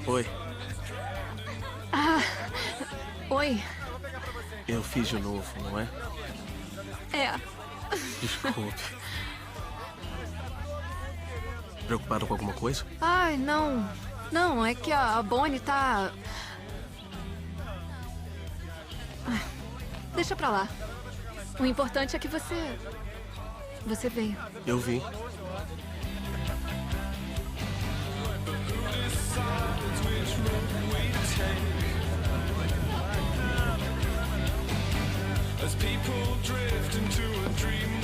Oi, Ah, oi. eu fiz de novo, não é? É. Desculpe. Preocupado com alguma coisa? Ai, não. Não, é que a Bonnie tá... Ai, deixa pra lá. O importante é que você... Você veio. Eu vi. As people drift into a dream